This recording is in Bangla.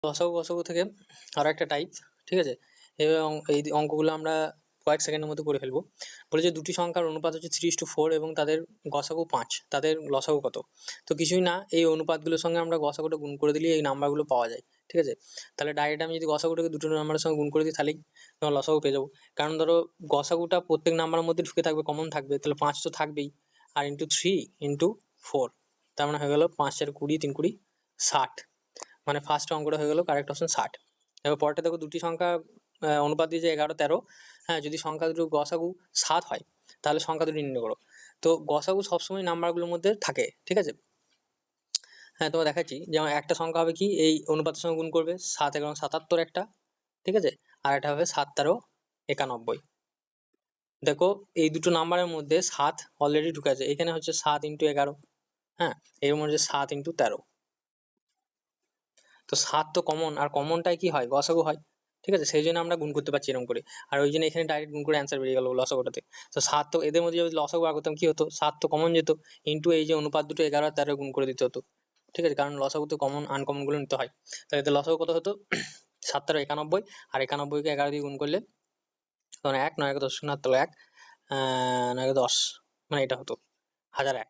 লসাগু গসাগু থেকে আরো একটা টাইপ, ঠিক আছে? এবং এই অঙ্কগুলো আমরা কয়েক সেকেন্ডের মধ্যে করে ফেলবো। বলেছে দুটি সংখ্যার অনুপাত হচ্ছে 3:4 এবং তাদের গসাগু 5, তাদের লসাগু কত? তো কিছুই না, এই অনুপাতগুলোর সঙ্গে আমরা গসাগুটা গুণ করে দিলেই এই নাম্বারগুলো পাওয়া যায়, ঠিক আছে? তাহলে ডাইরেক্ট আমি যদি গসাগুটাকে দুটো নাম্বারের সঙ্গে গুণ করে দিই তাহলেই তোমার লসাগু পেয়ে যাবো। কারণ ধরো গসাগুটা প্রত্যেক নাম্বারের মধ্যে ঢুকে থাকবে, কমন থাকবে, তাহলে 5 তো থাকবেই। আর ইন্টু 3 ইন্টু 4, তার মানে হয়ে গেল 5 4 20 3 20 60। মানে ফার্স্ট অঙ্কটা হয়ে গেল কারেক্ট অপশন 60। এবার পরেরটা দেখো দুটি সংখ্যা অনুপাত দিয়েছে 11 13। হ্যাঁ, যদি সংখ্যা দুটো গসাগু 7 হয় তাহলে সংখ্যা দুটি নির্ণয় করো। তো গসাগু সবসময় নাম্বারগুলোর মধ্যে থাকে, ঠিক আছে? হ্যাঁ, তোমায় দেখাচ্ছি। যেমন একটা সংখ্যা হবে কি, এই অনুপাতের সঙ্গে গুণ করবে 7 এবং 77 একটা, ঠিক আছে? আর এটা হবে 7 13 91। দেখো এই দুটো নাম্বারের মধ্যে 7 অলরেডি ঢুকে আছে, এখানে হচ্ছে 7 ইন্টু 11। হ্যাঁ, এর মধ্যে 7 ইন্টু 13। তো 7 তো কমন, আর কমনটাই কি হয়, গসাগু হয়, ঠিক আছে? সেই জন্য আমরা গুণ করতে পারছি এরকম করে। আর ওই জন্য এখানে ডাইরেক্ট গুণ করে অ্যান্সার বেরিয়ে গেল লসাগুটাতে। তো 7 তো এদের মধ্যে যদি লসাগু বার করতাম কি হতো, 7 তো কমন যেত, ইন্টু এই যে অনুপাত দুটো 11 আর 13 গুণ করে দিতে হতো, ঠিক আছে? কারণ লসাগু তো কমন আনকমন গুলো নিতে হয়। তাহলে এতে লসাগু কত হতো? 7 13 91, আর 91 কে 11 দিয়ে গুণ করলে তখন 1 9 10 শূন্য 1, 9 10, মানে এটা হতো 1001।